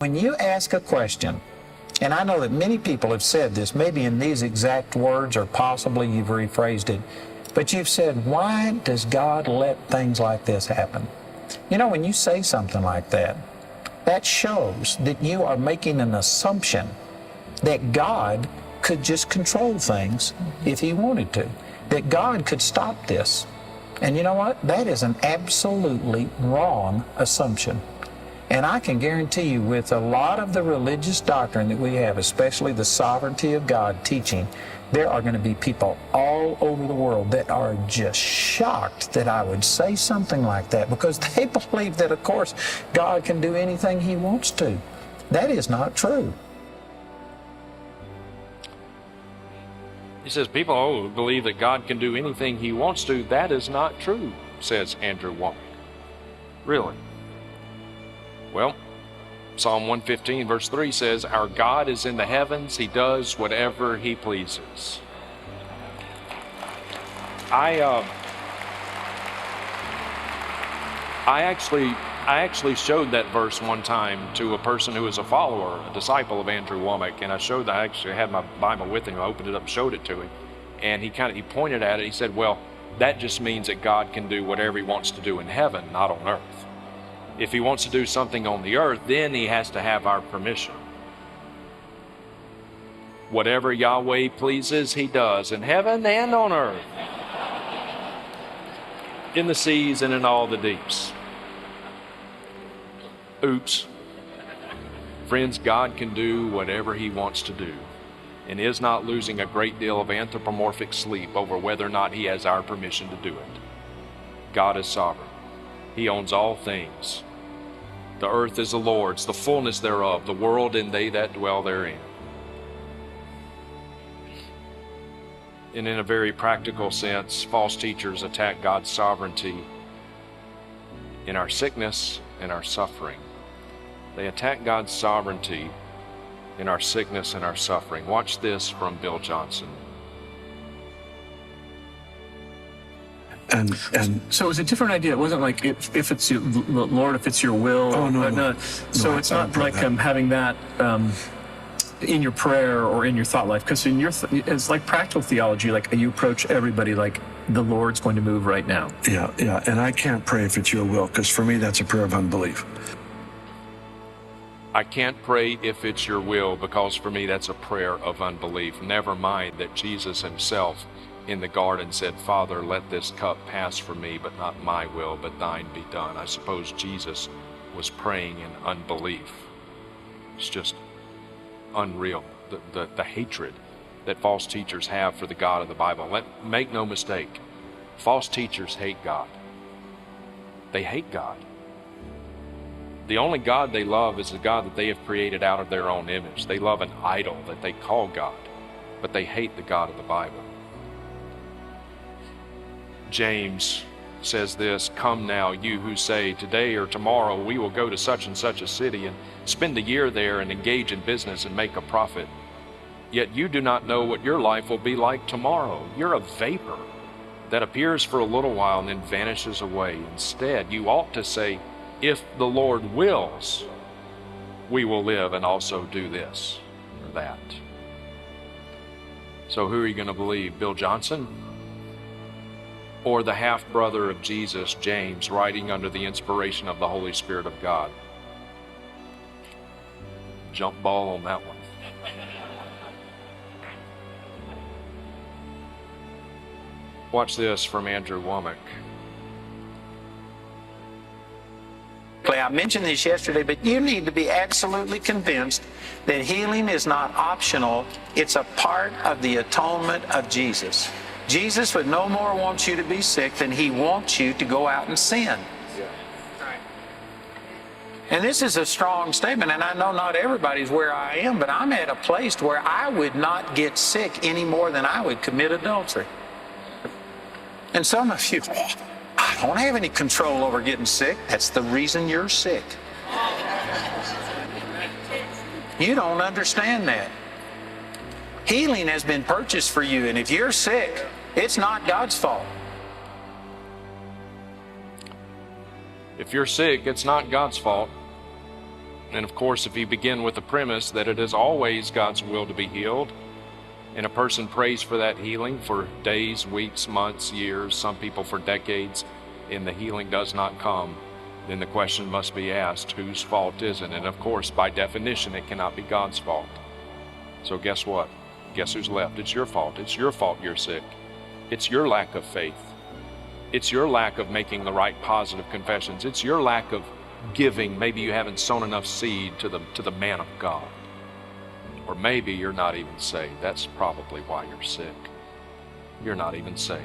When you ask a question, and I know that many people have said this, maybe in these exact words, or possibly you've rephrased it, but you've said, why does God let things like this happen? You know, when you say something like that, that shows that you are making an assumption that God could just control things if He wanted to, that God could stop this. And you know what? That is an absolutely wrong assumption. And I can guarantee you, with a lot of the religious doctrine that we have, especially the sovereignty of God teaching, there are going to be people all over the world that are just shocked that I would say something like that, because they believe that, of course, God can do anything He wants to. That is not true. He says people believe that God can do anything He wants to. That is not true, says Andrew Womack. Really? Well, Psalm 115 verse 3 says, our God is in the heavens. He does whatever He pleases. I actually showed that verse one time to a person who was a follower, a disciple of Andrew Womack, and I actually had my Bible with him. I opened it up, showed it to him, and he pointed at it. He said, well, that just means that God can do whatever He wants to do in heaven, not on earth. If He wants to do something on the earth, then He has to have our permission. Whatever Yahweh pleases, He does in heaven and on earth, in the seas and in all the deeps. Oops. Friends, God can do whatever He wants to do, and is not losing a great deal of anthropomorphic sleep over whether or not He has our permission to do it. God is sovereign. He owns all things. The earth is the Lord's, the fullness thereof, the world and they that dwell therein. And in a very practical sense, false teachers attack God's sovereignty in our sickness and our suffering. They attack God's sovereignty in our sickness and our suffering. Watch this from Bill Johnson. And so it was a different idea. It wasn't like if it's your Lord, if it's your will. Oh no. So it's not like having that in your prayer or in your thought life, because in your it's like practical theology. Like you approach everybody like the Lord's going to move right now. Yeah. And I can't pray if it's your will, because for me that's a prayer of unbelief. I can't pray if it's your will, because for me that's a prayer of unbelief. Never mind that Jesus Himself in the garden said, Father, let this cup pass from me, but not my will, but thine be done. I suppose Jesus was praying in unbelief. It's just unreal, the hatred that false teachers have for the God of the Bible. Make no mistake, false teachers hate God. They hate God. The only God they love is the God that they have created out of their own image. They love an idol that they call God, but they hate the God of the Bible. James says this, come now, you who say, today or tomorrow we will go to such and such a city and spend a year there and engage in business and make a profit. Yet you do not know what your life will be like tomorrow. You're a vapor that appears for a little while and then vanishes away. Instead, you ought to say, if the Lord wills, we will live and also do this or that. So who are you going to believe, Bill Johnson? Or the half-brother of Jesus, James, writing under the inspiration of the Holy Spirit of God? Jump ball on that one. Watch this from Andrew Womack. I mentioned this yesterday, but you need to be absolutely convinced that healing is not optional. It's a part of the atonement of Jesus. Jesus would no more want you to be sick than He wants you to go out and sin. And this is a strong statement, and I know not everybody's where I am, but I'm at a place where I would not get sick any more than I would commit adultery. And some of you, I don't have any control over getting sick. That's the reason you're sick. You don't understand that. Healing has been purchased for you, and if you're sick, it's not God's fault. If you're sick, it's not God's fault. And of course, if you begin with the premise that it is always God's will to be healed, and a person prays for that healing for days, weeks, months, years, some people for decades, and the healing does not come, then the question must be asked, whose fault is it? And of course, by definition, it cannot be God's fault. So guess what? Guess who's left? It's your fault. It's your fault you're sick. It's your lack of faith. It's your lack of making the right positive confessions. It's your lack of giving. Maybe you haven't sown enough seed to the man of God. Or maybe you're not even saved. That's probably why you're sick. You're not even saved.